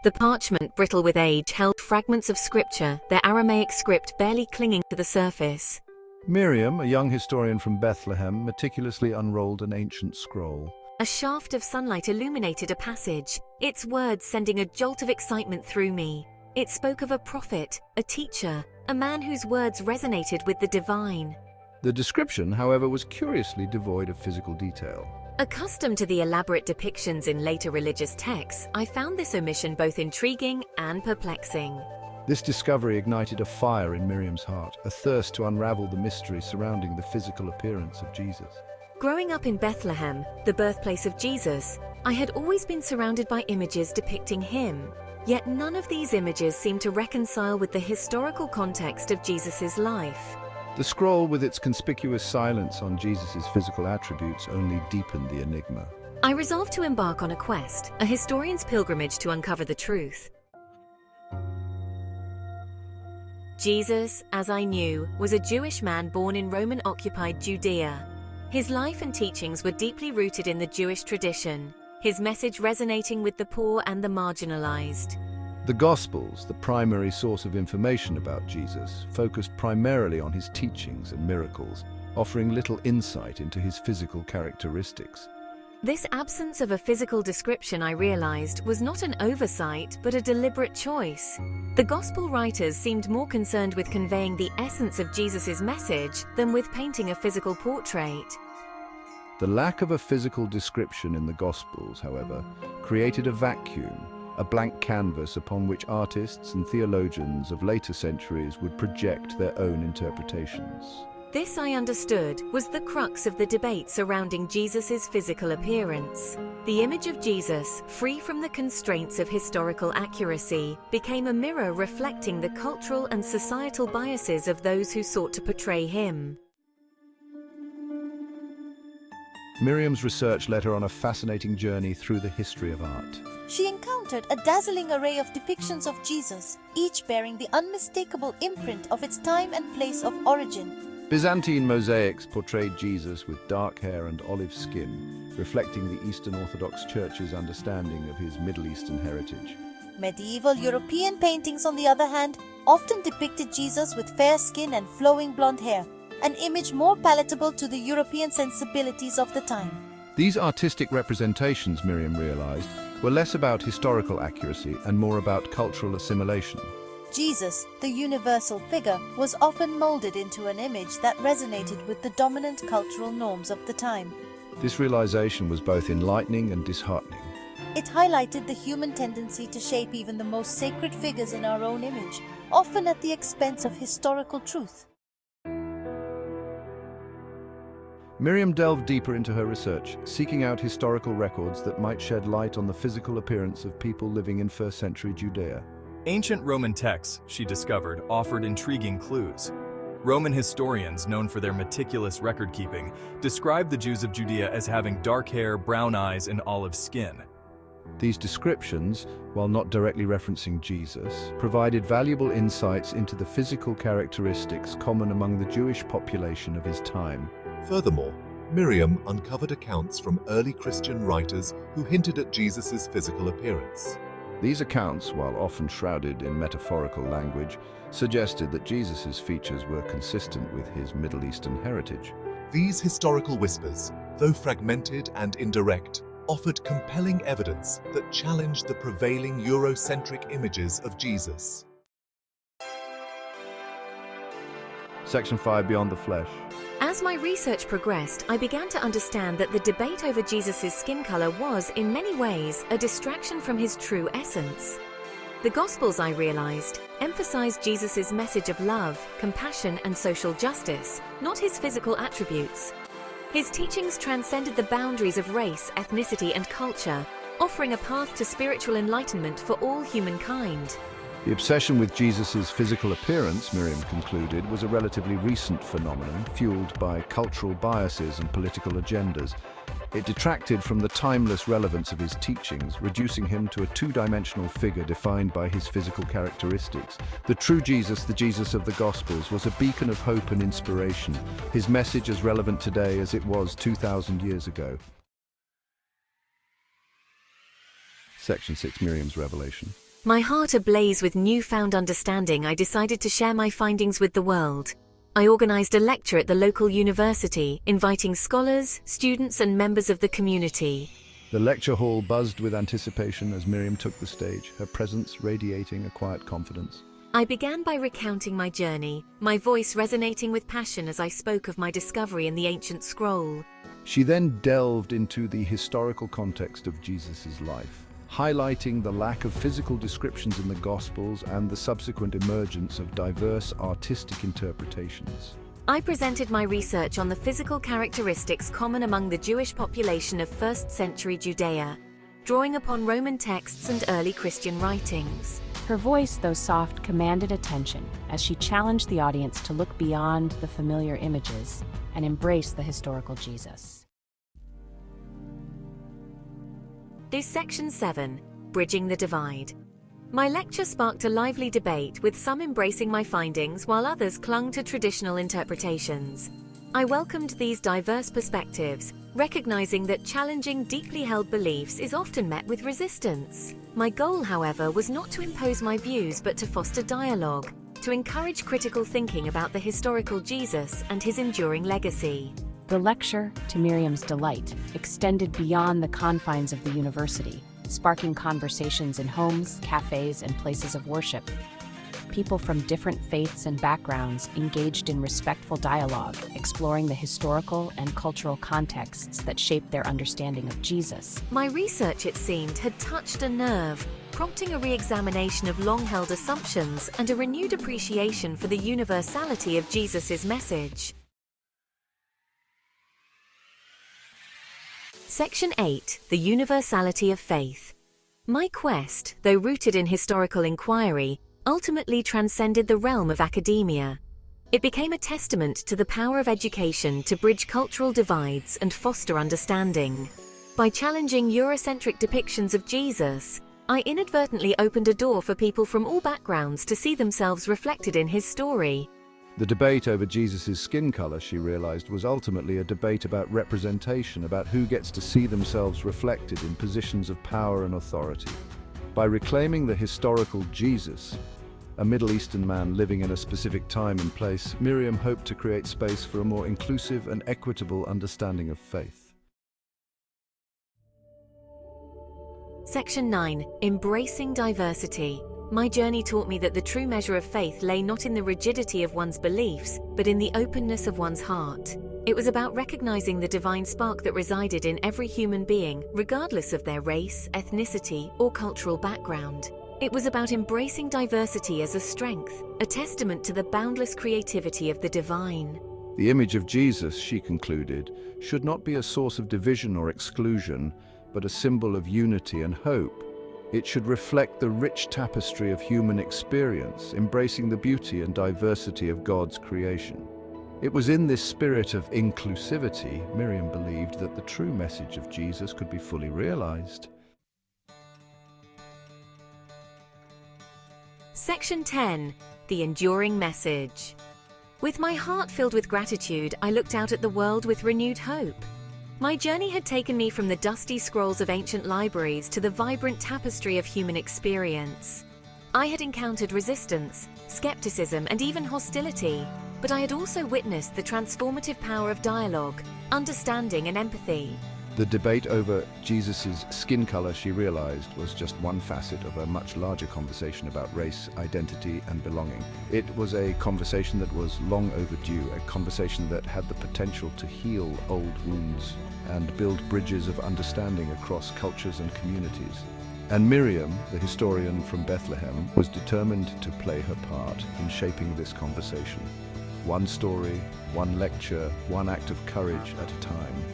The parchment, brittle with age, held fragments of scripture, their Aramaic script barely clinging to the surface. Miriam, a young historian from Bethlehem, meticulously unrolled an ancient scroll. A shaft of sunlight illuminated a passage, its words sending a jolt of excitement through me. It spoke of a prophet, a teacher, a man whose words resonated with the divine. The description, however, was curiously devoid of physical detail. Accustomed to the elaborate depictions in later religious texts, I found this omission both intriguing and perplexing. This discovery ignited a fire in Miriam's heart, a thirst to unravel the mystery surrounding the physical appearance of Jesus. Growing up in Bethlehem, the birthplace of Jesus, I had always been surrounded by images depicting him. Yet none of these images seemed to reconcile with the historical context of Jesus' life. The scroll, with its conspicuous silence on Jesus' physical attributes, only deepened the enigma. I resolved to embark on a quest, a historian's pilgrimage to uncover the truth. Jesus, as I knew, was a Jewish man born in Roman-occupied Judea. His life and teachings were deeply rooted in the Jewish tradition, his message resonating with the poor and the marginalized. The Gospels, the primary source of information about Jesus, focused primarily on his teachings and miracles, offering little insight into his physical characteristics. This absence of a physical description, I realized, was not an oversight, but a deliberate choice. The Gospel writers seemed more concerned with conveying the essence of Jesus' message than with painting a physical portrait. The lack of a physical description in the Gospels, however, created a vacuum, a blank canvas upon which artists and theologians of later centuries would project their own interpretations. This, I understood, was the crux of the debate surrounding Jesus' physical appearance. The image of Jesus, free from the constraints of historical accuracy, became a mirror reflecting the cultural and societal biases of those who sought to portray him. Miriam's research led her on a fascinating journey through the history of art. She encountered a dazzling array of depictions of Jesus, each bearing the unmistakable imprint of its time and place of origin. Byzantine mosaics portrayed Jesus with dark hair and olive skin, reflecting the Eastern Orthodox Church's understanding of his Middle Eastern heritage. Medieval European paintings, on the other hand, often depicted Jesus with fair skin and flowing blonde hair, an image more palatable to the European sensibilities of the time. These artistic representations, Miriam realized, were less about historical accuracy and more about cultural assimilation. Jesus, the universal figure, was often molded into an image that resonated with the dominant cultural norms of the time. This realization was both enlightening and disheartening. It highlighted the human tendency to shape even the most sacred figures in our own image, often at the expense of historical truth. Miriam delved deeper into her research, seeking out historical records that might shed light on the physical appearance of people living in first-century Judea. Ancient Roman texts, she discovered, offered intriguing clues. Roman historians, known for their meticulous record-keeping, described the Jews of Judea as having dark hair, brown eyes, and olive skin. These descriptions, while not directly referencing Jesus, provided valuable insights into the physical characteristics common among the Jewish population of his time. Furthermore, Miriam uncovered accounts from early Christian writers who hinted at Jesus' physical appearance. These accounts, while often shrouded in metaphorical language, suggested that Jesus' features were consistent with his Middle Eastern heritage. These historical whispers, though fragmented and indirect, offered compelling evidence that challenged the prevailing Eurocentric images of Jesus. Section 5, Beyond the Flesh. As my research progressed, I began to understand that the debate over Jesus' skin color was, in many ways, a distraction from his true essence. The Gospels, I realized, emphasized Jesus' message of love, compassion, and social justice, not his physical attributes. His teachings transcended the boundaries of race, ethnicity, and culture, offering a path to spiritual enlightenment for all humankind. The obsession with Jesus' physical appearance, Miriam concluded, was a relatively recent phenomenon fueled by cultural biases and political agendas. It detracted from the timeless relevance of his teachings, reducing him to a two-dimensional figure defined by his physical characteristics. The true Jesus, the Jesus of the Gospels, was a beacon of hope and inspiration, his message as relevant today as it was 2,000 years ago. Section 6, Miriam's Revelation. My heart ablaze with newfound understanding, I decided to share my findings with the world. I organized a lecture at the local university, inviting scholars, students, and members of the community. The lecture hall buzzed with anticipation as Miriam took the stage, her presence radiating a quiet confidence. I began by recounting my journey, my voice resonating with passion as I spoke of my discovery in the ancient scroll. She then delved into the historical context of Jesus' life, highlighting the lack of physical descriptions in the Gospels and the subsequent emergence of diverse artistic interpretations. I presented my research on the physical characteristics common among the Jewish population of 1st century Judea, drawing upon Roman texts and early Christian writings. Her voice, though soft, commanded attention as she challenged the audience to look beyond the familiar images and embrace the historical Jesus. Is Section 7, Bridging the Divide. My lecture sparked a lively debate, with some embracing my findings while others clung to traditional interpretations. I welcomed these diverse perspectives, recognizing that challenging deeply held beliefs is often met with resistance. My goal, however, was not to impose my views but to foster dialogue, to encourage critical thinking about the historical Jesus and his enduring legacy. The lecture, to Miriam's delight, extended beyond the confines of the university, sparking conversations in homes, cafes, and places of worship. People from different faiths and backgrounds engaged in respectful dialogue, exploring the historical and cultural contexts that shaped their understanding of Jesus. My research, it seemed, had touched a nerve, prompting a re-examination of long-held assumptions and a renewed appreciation for the universality of Jesus' message. Section 8, The Universality of Faith. My quest, though rooted in historical inquiry, ultimately transcended the realm of academia. It became a testament to the power of education to bridge cultural divides and foster understanding. By challenging Eurocentric depictions of Jesus, I inadvertently opened a door for people from all backgrounds to see themselves reflected in his story. The debate over Jesus' skin color, she realized, was ultimately a debate about representation, about who gets to see themselves reflected in positions of power and authority. By reclaiming the historical Jesus, a Middle Eastern man living in a specific time and place, Miriam hoped to create space for a more inclusive and equitable understanding of faith. Section 9, Embracing Diversity. My journey taught me that the true measure of faith lay not in the rigidity of one's beliefs, but in the openness of one's heart. It was about recognizing the divine spark that resided in every human being, regardless of their race, ethnicity, or cultural background. It was about embracing diversity as a strength, a testament to the boundless creativity of the divine. The image of Jesus, she concluded, should not be a source of division or exclusion, but a symbol of unity and hope. It should reflect the rich tapestry of human experience, embracing the beauty and diversity of God's creation. It was in this spirit of inclusivity, Miriam believed, that the true message of Jesus could be fully realized. Section 10, The Enduring Message. With my heart filled with gratitude, I looked out at the world with renewed hope. My journey had taken me from the dusty scrolls of ancient libraries to the vibrant tapestry of human experience. I had encountered resistance, skepticism, and even hostility, but I had also witnessed the transformative power of dialogue, understanding, and empathy. The debate over Jesus' skin color, she realized, was just one facet of a much larger conversation about race, identity, and belonging. It was a conversation that was long overdue, a conversation that had the potential to heal old wounds and build bridges of understanding across cultures and communities. And Miriam, the historian from Bethlehem, was determined to play her part in shaping this conversation. One story, one lecture, one act of courage at a time.